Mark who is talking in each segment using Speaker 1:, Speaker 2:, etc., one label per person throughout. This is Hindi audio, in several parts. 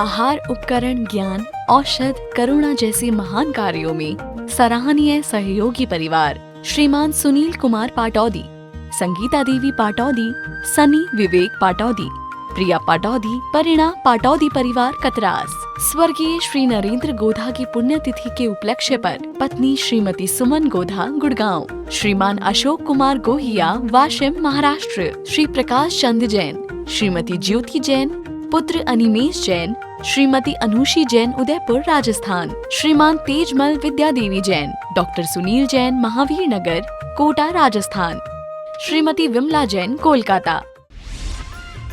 Speaker 1: आहार उपकरण, ज्ञान, औषध, करुणा जैसे महान कार्यों में सराहनीय सहयोगी परिवार श्रीमान सुनील कुमार पाटौदी, संगीता देवी पाटौदी, सनी विवेक पाटौदी, प्रिया पाटौदी, परिणा पाटौदी परिवार कतरास। स्वर्गीय श्री नरेंद्र गोधा की पुण्यतिथि के उपलक्ष्य पर पत्नी श्रीमती सुमन गोधा गुड़गांव, श्रीमान अशोक कुमार गोहिया वाशिम महाराष्ट्र, श्री प्रकाश चंद जैन, श्रीमती ज्योति जैन, पुत्र अनिमेश जैन, श्रीमती अनुषी जैन उदयपुर राजस्थान, श्रीमान तेजमल विद्या देवी जैन, डॉक्टर सुनील जैन महावीर नगर कोटा राजस्थान, श्रीमती विमला जैन कोलकाता।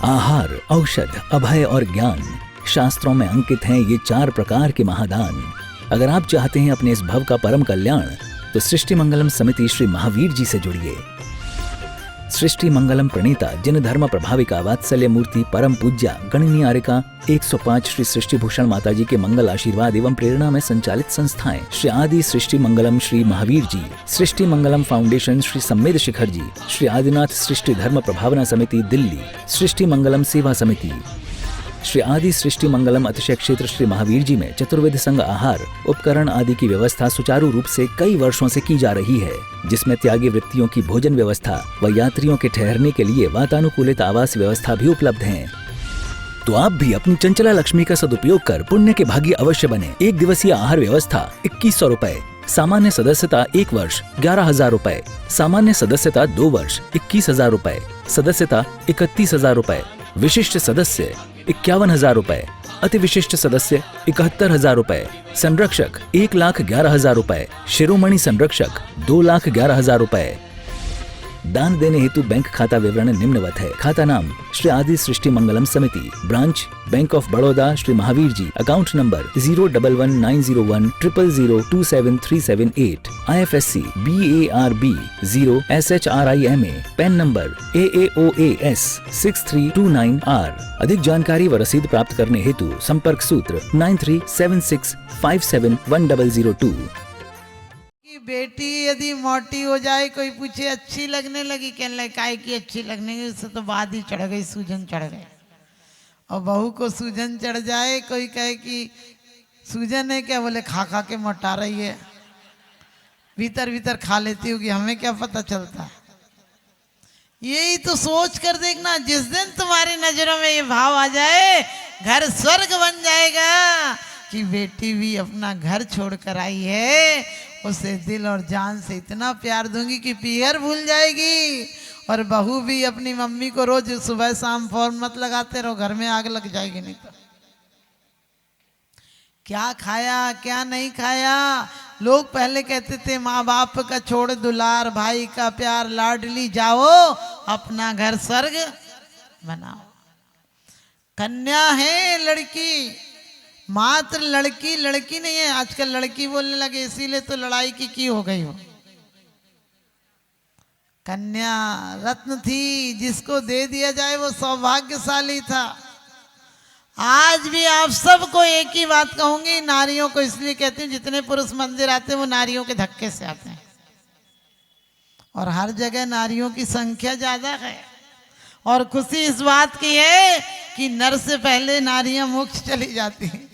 Speaker 2: आहार, औषध, अभय और ज्ञान शास्त्रों में अंकित हैं ये 4 प्रकार के महादान। अगर आप चाहते हैं अपने इस भव का परम कल्याण तो सृष्टि मंगलम समिति श्री महावीर जी से जुड़िए। सृष्टि मंगलम प्रणीता जिन धर्म प्रभाविका वात्सल्य मूर्ति परम पूज्या गणनीयारिका 105 श्री सृष्टि भूषण माता जी के मंगल आशीर्वाद एवं प्रेरणा में संचालित संस्थाएं श्री आदि सृष्टि मंगलम श्री महावीर जी, सृष्टि मंगलम फाउंडेशन श्री सम्मेद शिखर जी, श्री आदिनाथ सृष्टि धर्म प्रभावना समिति दिल्ली, सृष्टि मंगलम सेवा समिति, श्री आदि सृष्टि मंगलम अतिशय क्षेत्र श्री महावीर जी में चतुर्वेद संघ आहार उपकरण आदि की व्यवस्था सुचारू रूप से कई वर्षों से की जा रही है, जिसमें त्यागी वृत्तियों की भोजन व्यवस्था व यात्रियों के ठहरने के लिए वातानुकूलित आवास व्यवस्था भी उपलब्ध है। तो आप भी अपनी चंचला लक्ष्मी का सदुपयोग कर पुण्य के भागी अवश्य बने। 1 दिवसीय आहार व्यवस्था 2100 रुपए, सामान्य सदस्यता 1 वर्ष 11,000 रुपए, सामान्य सदस्यता 2 वर्ष 21,000 रुपए, सदस्यता 31,000 रुपए, विशिष्ट सदस्य 51,000 रुपए, अति विशिष्ट सदस्य 71,000 रुपए, संरक्षक 1,11,000 रुपए, शिरोमणि संरक्षक 2,11,000 रुपए। दान देने हेतु बैंक खाता विवरण निम्नवत है। खाता नाम श्री आदि Srishti Mangalam Samiti, branch bank of Baroda Shri Mahavir ji, account number 0119010027378, IFSC BARB 0SHRIMA, PAN number AAOAS 6329R। अधिक जानकारी व रसीद प्राप्त करने हेतु संपर्क सूत्र 9376571002।
Speaker 3: बेटी यदि मोटी हो जाए, कोई पूछे अच्छी लगने लगी, कहने लगे काय की अच्छी लगने लगी, उससे तो बाद ही चढ़ गई, सूजन चढ़ गई। और बहू को सूजन चढ़ जाए, कोई कहे कि सूजन है क्या, बोले खा खा के मोटा रही है, भीतर भीतर खा लेती होगी, हमें क्या पता चलता। यही तो सोच कर देखना, जिस दिन तुम्हारी नजरों में ये भाव आ जाए घर स्वर्ग बन जाएगा कि बेटी भी अपना घर छोड़ कर आई है, उसे दिल और जान से इतना प्यार दूंगी कि पीहर भूल जाएगी। और बहू भी अपनी मम्मी को रोज सुबह शाम फोन मत लगाते रहो, घर में आग लग जाएगी। नहीं तो क्या खाया क्या नहीं खाया। लोग पहले कहते थे माँ बाप का छोड़ दुलार, भाई का प्यार लाडली, जाओ अपना घर स्वर्ग बनाओ। कन्या है लड़की, मात्र लड़की, लड़की नहीं है। आजकल लड़की बोलने लगे, इसीलिए तो लड़ाई की हो गई हो। कन्या रत्न थी, जिसको दे दिया जाए वो सौभाग्यशाली था। आज भी आप सबको एक ही बात कहूंगी, नारियों को इसलिए कहती हूँ, जितने पुरुष मंदिर आते हैं वो नारियों के धक्के से आते हैं, और हर जगह नारियों की संख्या ज्यादा है। और खुशी इस बात की है कि नर से पहले नारियां मोक्ष चली जाती हैं।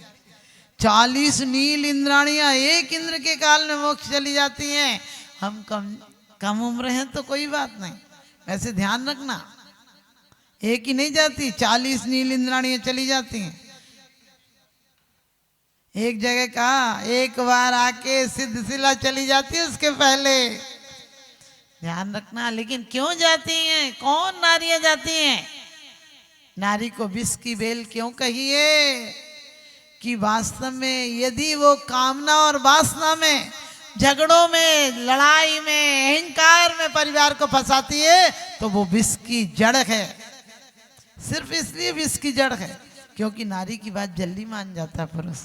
Speaker 3: 40 नील इंद्राणियां एक इंद्र के काल में मोक्ष चली जाती हैं। हम कम उम्र हैं तो कोई बात नहीं, वैसे ध्यान रखना, एक ही नहीं जाती, 40 नील इंद्राणियां चली जाती हैं। एक जगह कहा, एक बार आके सिद्धशिला चली जाती है, उसके पहले ध्यान रखना। लेकिन क्यों जाती हैं, कौन नारियां जाती हैं? नारी को विष की बेल क्यों कही है? कि वास्तव में यदि वो कामना और वासना में, झगड़ों में, लड़ाई में, अहंकार में परिवार को फंसाती है तो वो विष की जड़ है। सिर्फ इसलिए विष की जड़ है क्योंकि नारी की बात जल्दी मान जाता है पुरुष,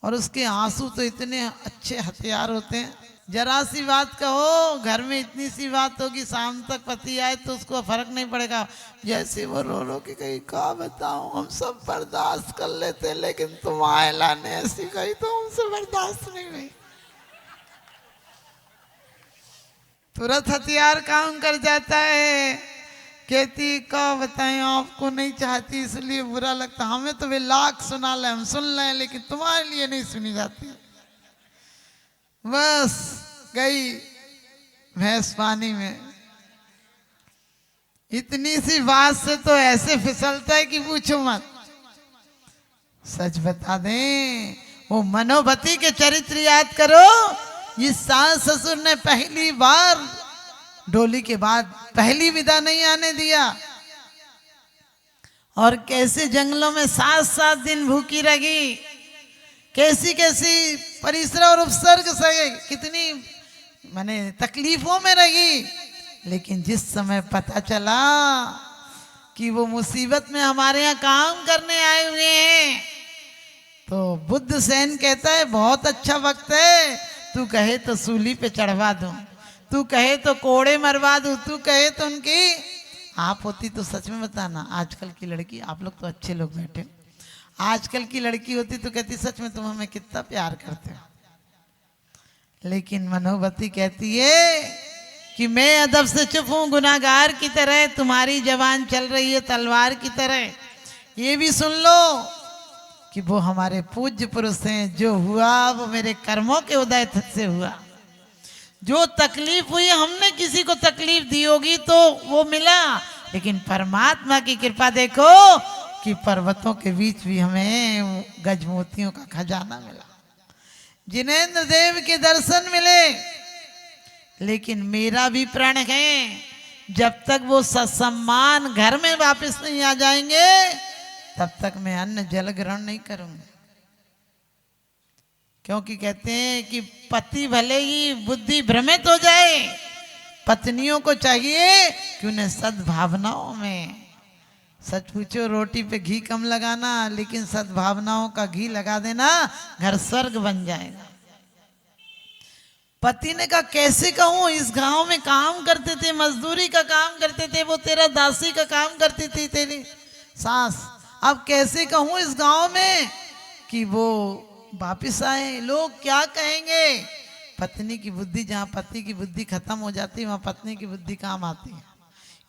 Speaker 3: और उसके आंसू तो इतने अच्छे हथियार होते हैं। जरा सी बात कहो, घर में इतनी सी बात होगी, शाम तक पति आए तो उसको फर्क नहीं पड़ेगा। जैसे वो रो रो के कही, क्या बताऊं, हम सब बर्दाश्त कर लेते, लेकिन तुम आयला ने ऐसी कही तो हमसे बर्दाश्त नहीं हुई। तुरंत हथियार काम कर जाता है। कहती का बताएं, आपको नहीं चाहती इसलिए बुरा लगता, हमें तो वे लाख सुना ले, हम सुन लें, लेकिन तुम्हारे लिए नहीं सुनी जाती। बस गई भैंस पानी में। इतनी सी बात से तो ऐसे फिसलता है कि पूछो मत। सच बता दें, वो मनोवती के चरित्र याद करो। इस सास ससुर ने पहली बार डोली के बाद पहली विदा नहीं आने दिया, और कैसे जंगलों में 7-7 दिन भूखी रही, कैसी कैसी परिश्रम और उपसर्ग सहे, कितनी माने तकलीफों में रही। लेकिन जिस समय पता चला कि वो मुसीबत में हमारे यहाँ काम करने आए हुए हैं, तो बुद्ध सेन कहता है बहुत अच्छा वक्त है, तू कहे तो सूली पे चढ़वा दूं, तू कहे तो कोड़े मरवा दूं, तू कहे तो उनकी। आप होती तो सच में बताना, आजकल की लड़की, आप लोग तो अच्छे लोग बैठे, आजकल की लड़की होती तो कहती सच में तुम हमें कितना प्यार करते हो। लेकिन मनोवती कहती है कि मैं अदब से चुप हूं, गुनाहगार की तरह, तुम्हारी जवान चल रही है तलवार की तरह। ये भी सुन लो कि वो हमारे पूज्य पुरुष हैं, जो हुआ वो मेरे कर्मों के उदय से हुआ। जो तकलीफ हुई, हमने किसी को तकलीफ दी होगी तो वो मिला, लेकिन परमात्मा की कृपा देखो कि पर्वतों के बीच भी हमें गजमोतियों का खजाना मिला, जिनेंद्र देव के दर्शन मिले। लेकिन मेरा भी प्रण है, जब तक वो ससम्मान घर में वापस नहीं आ जाएंगे, तब तक मैं अन्न जल ग्रहण नहीं करूंगा। क्योंकि कहते हैं कि पति भले ही बुद्धि भ्रमित हो जाए, पत्नियों को चाहिए कि उन्हें सद्भावनाओं में, सच पूछो रोटी पे घी कम लगाना, लेकिन सद्भावनाओं का घी लगा देना, घर स्वर्ग बन जाएगा। पति ने कहा कैसे कहूं, इस गांव में काम करते थे, मजदूरी का काम करते थे, वो तेरा दासी का काम करती थी तेरी सास, अब कैसे कहूं इस गांव में कि वो वापिस आए, लोग क्या कहेंगे। पत्नी की बुद्धि, जहाँ पति की बुद्धि खत्म हो जाती है वहाँ पत्नी की बुद्धि काम आती है,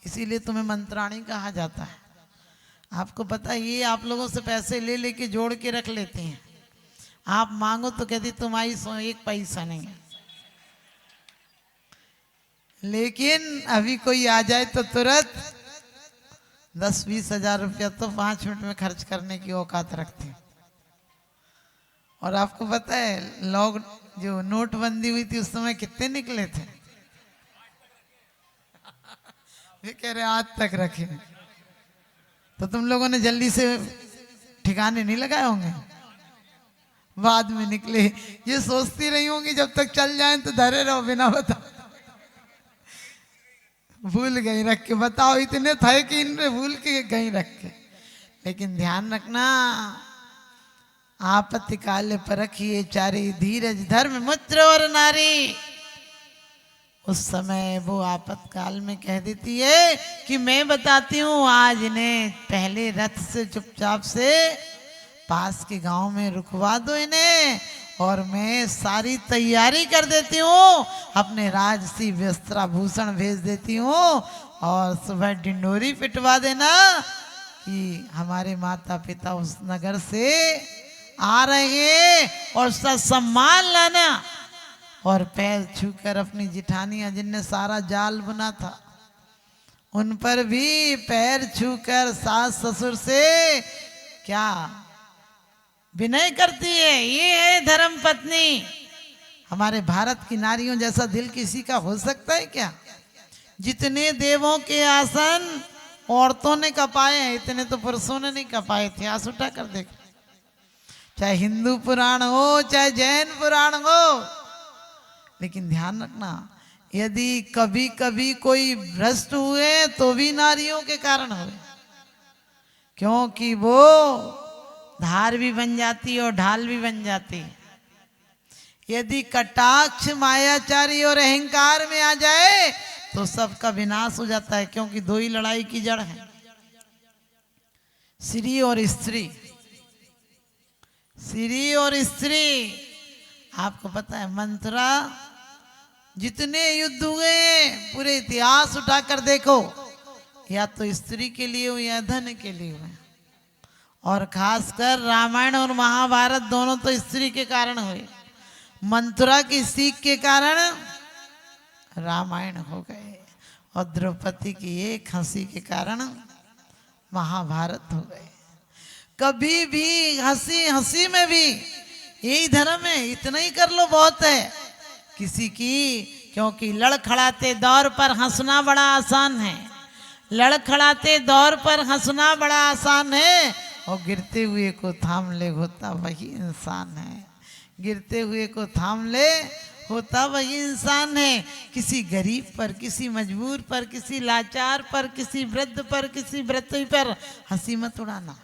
Speaker 3: इसीलिए तुम्हें मंत्राणी कहा जाता है। आपको पता है, ये आप लोगों से पैसे ले लेके जोड़ के रख लेते हैं, आप मांगो तो कहती तुम्हारी सो एक पैसा नहीं है, लेकिन अभी कोई आ जाए तो तुरंत 10-20 हजार रुपया तो 5 मिनट में खर्च करने की औकात रखते हैं। और आपको पता है लॉक जो नोटबंदी हुई थी उस समय कितने निकले थे, वे कह रहे आज तक रखे, तो तुम लोगों ने जल्दी से ठिकाने नहीं लगाए होंगे, बाद में निकले। ये सोचती रही होंगी जब तक चल जाएं तो धरे रहो बिना बता, भूल गई रख के, बताओ इतने थे कि इनने भूल के गई रख के। लेकिन ध्यान रखना, आपत्ति काल पर रखिए चारी, धीरज धर्म मित्र और नारी। उस समय वो आपातकाल में कह देती है कि मैं बताती हूँ, आज इन्हें पहले रथ से चुपचाप से पास के गांव में रुकवा दो इन्हें, और मैं सारी तैयारी कर देती हूँ, अपने राजसी वस्त्राभूषण भेज देती हूँ, और सुबह डिंडोरी पिटवा देना कि हमारे माता पिता उस नगर से आ रहे हैं, और उसका सम्मान लाना। और पैर छूकर अपनी जिठानियां जिनने सारा जाल बुना था उन पर भी पैर छूकर सास ससुर से क्या विनय करती है। ये है धर्म पत्नी। हमारे भारत की नारियों जैसा दिल किसी का हो सकता है क्या? जितने देवों के आसन औरतों ने कपाए हैं, इतने तो पुरुषों ने नहीं कपाए थे। आंसू उठा कर देख, चाहे हिंदू पुराण हो चाहे जैन पुराण हो। लेकिन ध्यान रखना, यदि कभी कभी कोई भ्रष्ट हुए तो भी नारियों के कारण हुए, क्योंकि वो धार भी बन जाती है और ढाल भी बन जाती है। यदि कटाक्ष मायाचारी और अहंकार में आ जाए तो सबका विनाश हो जाता है, क्योंकि दो ही लड़ाई की जड़ है, स्त्री और स्त्री। स्त्री और स्त्री, आपको पता है मंत्रा जितने युद्ध हुए पूरे इतिहास उठाकर देखो, या तो स्त्री के लिए हो या धन के लिए हो। और खासकर रामायण और महाभारत दोनों तो स्त्री के कारण हुए। मंथुरा की सीख के कारण रामायण हो गए और द्रौपदी की एक हंसी के कारण महाभारत हो गए। कभी भी हंसी हंसी में भी यही धर्म है, इतना ही कर लो बहुत है किसी की, क्योंकि लड़खड़ाते दौर पर हंसना बड़ा आसान है। लड़खड़ाते दौर पर हंसना बड़ा आसान है और गिरते हुए को थाम ले होता वही इंसान है। गिरते हुए को थाम ले होता वही इंसान है। किसी गरीब पर, किसी मजबूर पर, किसी लाचार पर, किसी वृद्ध पर, किसी वृद्धि पर हंसी मत उड़ाना।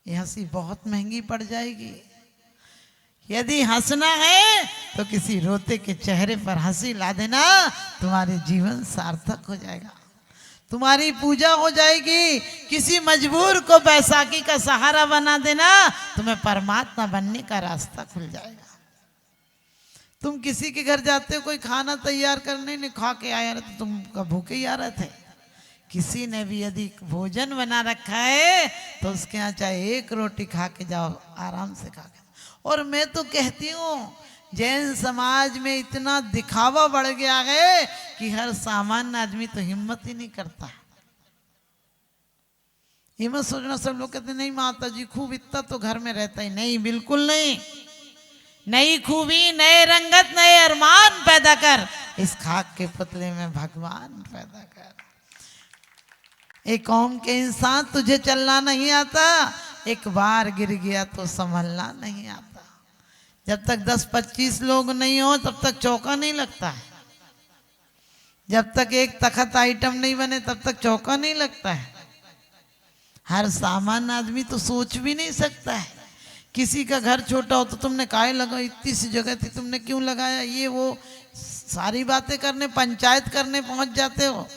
Speaker 3: ये हंसी बहुत महंगी पड़ जाएगी। यदि हंसना है तो किसी रोते के चेहरे पर हंसी ला देना, तुम्हारे जीवन सार्थक हो जाएगा, तुम्हारी पूजा हो जाएगी। किसी मजबूर को बैसाखी का सहारा बना देना, तुम्हें परमात्मा बनने का रास्ता खुल जाएगा। तुम किसी के घर जाते हो, कोई खाना तैयार करने नहीं, खा के आया रहे तो तुम भूखे ही आ रहे थे। किसी ने भी यदि भोजन बना रखा है तो उसके यहाँ चाहे एक रोटी खा के जाओ, आराम से खा के। और मैं तो कहती हूँ जैन समाज में इतना दिखावा बढ़ गया है कि हर सामान्य आदमी तो हिम्मत ही नहीं करता। ये मत सोचना सब लोग कहते नहीं माता जी खूब इतना तो घर में रहता ही नहीं, बिल्कुल नहीं। नई खूबी, नए रंगत, नए अरमान पैदा कर। इस खाक के पुतले में भगवान पैदा कर। एक कौम के इंसान, तुझे चलना नहीं आता, एक बार गिर गया तो संभलना नहीं आता। जब तक 10-25 लोग नहीं हो तब तक चौका नहीं लगता है। जब तक एक तखत आइटम नहीं बने तब तक चौका नहीं लगता है। हर सामान्य आदमी तो सोच भी नहीं सकता है। किसी का घर छोटा हो तो तुमने काहे लगा, इतनी सी जगह थी तुमने क्यों लगाया, ये वो सारी बातें करने, पंचायत करने पहुंच जाते हो।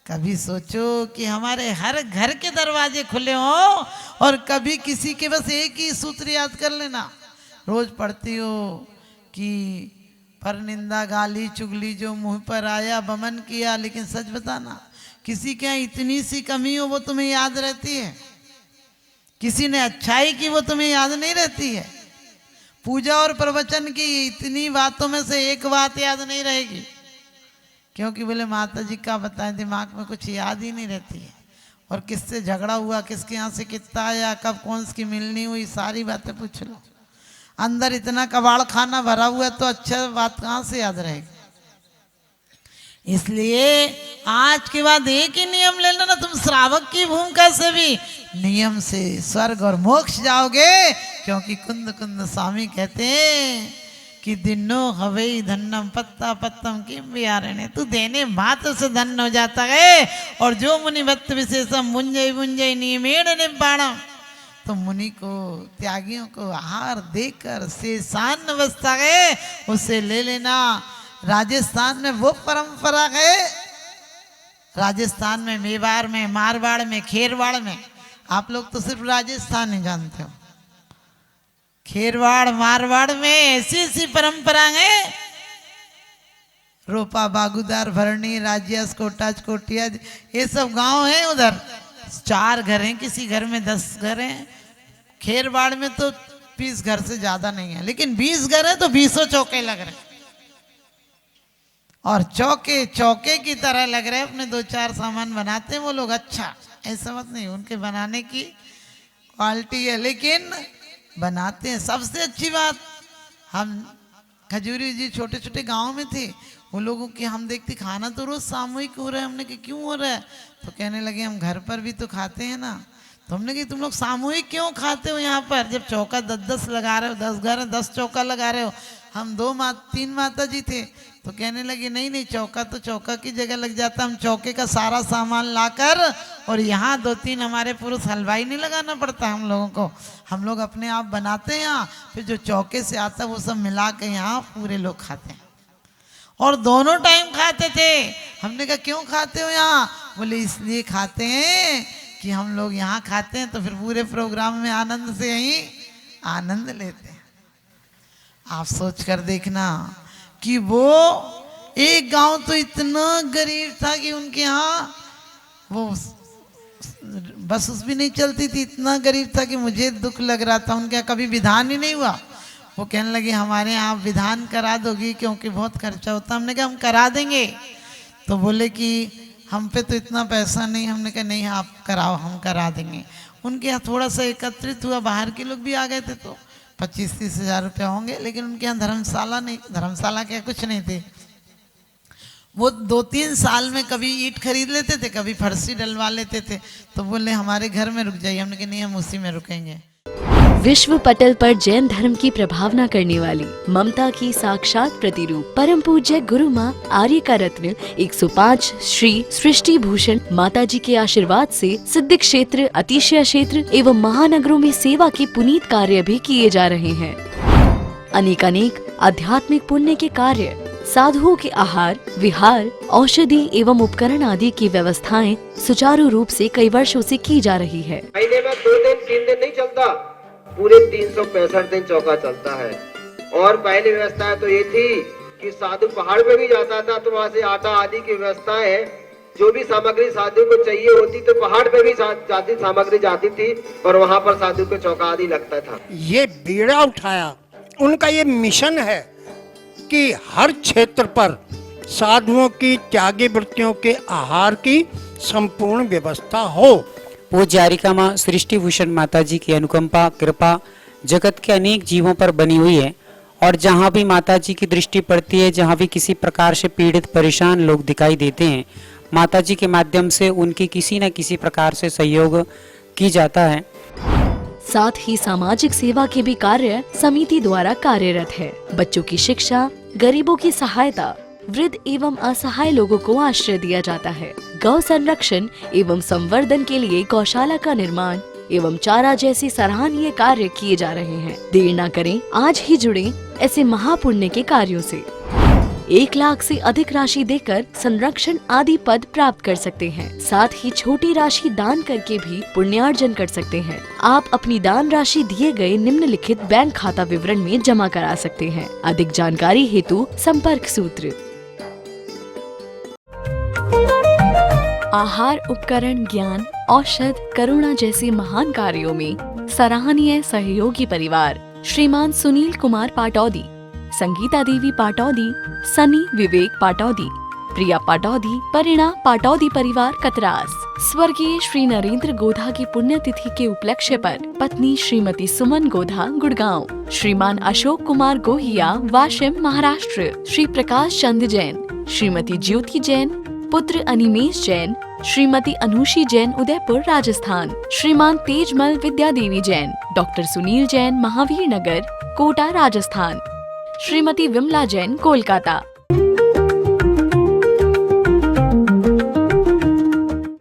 Speaker 3: कभी सोचो कि हमारे हर घर के दरवाजे खुले हों और कभी किसी के बस एक ही सूत्र याद कर लेना। रोज पढ़ती हो कि पर निंदा गाली चुगली जो मुंह पर आया बमन किया, लेकिन सच बताना किसी के यहाँ इतनी सी कमी हो वो तुम्हें याद रहती है? किसी ने अच्छाई की वो तुम्हें याद नहीं रहती है? पूजा और प्रवचन की इतनी बातों में से एक बात याद नहीं रहेगी, क्योंकि बोले माता जी का बताएं, दिमाग में कुछ याद ही नहीं रहती है। और किससे झगड़ा हुआ, किसके यहाँ से कितना आया, कब कौन सी मिलनी हुई, सारी बातें पूछ लो। अंदर इतना कबाड़ खाना भरा हुआ है तो अच्छा बात कहाँ से याद रहेगी। इसलिए आज के बाद एक ही नियम लेना ना, तुम श्रावक की भूमिका से भी नियम से स्वर्ग और मोक्ष जाओगे। क्योंकि कुंद कुंद स्वामी कहते हैं कि दिनो हवई धन्नम पत्ता पत्तम किम विहारणे, तू देने मात्र से धन हो जाता है। और जो मुनि भक्त विशेषम मुंजय मुंजय नियमेण निब्बाणम, तो मुनि को, त्यागियों को आहार देकर शेषान्न अवस्था है उसे ले लेना। राजस्थान में वो परंपरा है, राजस्थान में, मेवाड़ में, मारवाड़ में, खेरवाड़ में, आप लोग तो सिर्फ राजस्थान ही जानते हो, खेरवाड़ मारवाड़ में ऐसी ऐसी परंपरा है। रोपा बागुदार भरणी राजियास कोटाज कोटिया ये सब गांव हैं। उधर 4 घर हैं, किसी घर में 10 घर हैं। खेरवाड़ में तो 20 घर से ज्यादा नहीं है, लेकिन 20 घर है तो 20 चौके लग रहे हैं। और चौके चौके की तरह लग रहे हैं। अपने 2-4 सामान बनाते हैं वो लोग, अच्छा ऐसा मत नहीं, उनके बनाने की क्वालिटी है, लेकिन बनाते हैं। सबसे अच्छी बात, हम खजूरी जी छोटे छोटे गांव में थे, वो लोगों की हम देखते खाना तो रोज सामूहिक हो रहा है। हमने कहा क्यों हो रहा है, तो कहने लगे हम घर पर भी तो खाते हैं ना। तो हमने कहा तुम लोग सामूहिक क्यों खाते हो यहाँ पर, जब चौका 10-10 लगा रहे हो, 10 घर है 10 चौका लगा रहे हो। हम 3 माता जी थे, तो कहने लगे नहीं नहीं, चौका तो चौका की जगह लग जाता, हम चौके का सारा सामान लाकर, और यहाँ 2-3 हमारे पुरुष हलवाई नहीं लगाना पड़ता हम लोगों को, हम लोग अपने आप बनाते हैं यहाँ, फिर जो चौके से आता है वो सब मिला के यहाँ पूरे लोग खाते हैं। और दोनों टाइम खाते थे। हमने कहा क्यों खाते हो यहाँ, बोले इसलिए खाते हैं कि हम लोग यहाँ खाते हैं तो फिर पूरे प्रोग्राम में आनंद से यहीं आनंद लेते हैं। आप सोच कर देखना कि वो एक गांव तो इतना गरीब था कि उनके यहाँ वो बस उस भी नहीं चलती थी, इतना गरीब था कि मुझे दुख लग रहा था। उनके यहाँ कभी विधान ही नहीं हुआ। वो कहने लगे हमारे यहाँ आप विधान करा दोगी क्योंकि बहुत खर्चा होता। हमने कहा हम करा देंगे। तो बोले कि हम पे तो इतना पैसा नहीं। हमने कहा नहीं आप कराओ, हम करा देंगे। उनके यहाँ थोड़ा सा एकत्रित हुआ, बाहर के लोग भी आ गए थे, तो 25-30 हज़ार रुपया होंगे। लेकिन उनके यहाँ धर्मशाला नहीं, धर्मशाला क्या कुछ नहीं थे। वो 2-3 साल में कभी ईंट खरीद लेते थे, कभी फर्शी डलवा लेते थे। तो बोले हमारे घर में रुक जाइए। हमने कहा नहीं हम उसी में रुकेंगे।
Speaker 1: विश्व पटल पर जैन धर्म की प्रभावना करने वाली ममता की साक्षात प्रतिरूप परम पूज्य गुरु माँ आर्य का रत्न 105 श्री सृष्टि भूषण माता जी के आशीर्वाद से सिद्ध क्षेत्र, अतिशय क्षेत्र एवं महानगरों में सेवा के पुनीत कार्य भी किए जा रहे हैं। अनेक आध्यात्मिक पुण्य के कार्य, साधुओं के आहार, विहार, औषधि एवं उपकरण आदि की व्यवस्थाएं सुचारू रूप से कई वर्षों से की जा रही है।
Speaker 4: महीने में 2 दिन 3 दिन नहीं चलता, पूरे 365 दिन चौका चलता है। और पहली व्यवस्था तो ये थी कि साधु पहाड़ पे भी जाता था तो वहाँ से आटा आदि की व्यवस्था है, जो भी सामग्री साधु को चाहिए होती तो पहाड़ पे भी जाती सामग्री जाती थी और वहाँ पर साधु को चौका आदि लगता था।
Speaker 5: ये बीड़ा उठाया, उनका ये मिशन है कि हर क्षेत्र पर साधुओं की त्यागी वृत्तियों के आहार की संपूर्ण व्यवस्था हो।
Speaker 6: पूज्य आर्यिका माँ सृष्टि भूषण माता जी की अनुकंपा कृपा जगत के अनेक जीवों पर बनी हुई है और जहाँ भी माता जी की दृष्टि पड़ती है, जहाँ भी किसी प्रकार से पीड़ित परेशान लोग दिखाई देते हैं, माता जी के माध्यम से उनकी किसी न किसी प्रकार से सहयोग की जाता है।
Speaker 1: साथ ही सामाजिक सेवा के भी कार्य समिति द्वारा कार्यरत है। बच्चों की शिक्षा, गरीबों की सहायता, वृद्ध एवं असहाय लोगों को आश्रय दिया जाता है। गौ संरक्षण एवं संवर्धन के लिए गौशाला का निर्माण एवं चारा जैसे सराहनीय कार्य किए जा रहे हैं। देर न करें, आज ही जुड़ें ऐसे महापुण्य के कार्यों से। 1 लाख से अधिक राशि देकर संरक्षण आदि पद प्राप्त कर सकते हैं। साथ ही छोटी राशि दान करके भी पुण्यार्जन कर सकते हैं। आप अपनी दान राशि दिए गए निम्नलिखित बैंक खाता विवरण में जमा करा सकते हैं। अधिक जानकारी हेतु संपर्क सूत्र। आहार, उपकरण, ज्ञान, औषध, करुणा जैसे महान कार्यों में सराहनीय सहयोगी परिवार श्रीमान सुनील कुमार पाटौदी, संगीता देवी पाटौदी, सनी विवेक पाटौदी, प्रिया पाटौदी, परिणा पाटौदी परिवार कतरास। स्वर्गीय श्री नरेंद्र गोधा की पुण्यतिथि के उपलक्ष्य पर पत्नी श्रीमती सुमन गोधा गुड़गांव, श्रीमान अशोक कुमार गोहिया वाशिम महाराष्ट्र, श्री प्रकाश चंद जैन, श्रीमती ज्योति जैन, पुत्र अनिमेश जैन, श्रीमती अनुषी जैन उदयपुर राजस्थान, श्रीमान तेजमल विद्या देवी जैन, डॉक्टर सुनील जैन महावीर नगर कोटा राजस्थान, श्रीमती विमला जैन कोलकाता।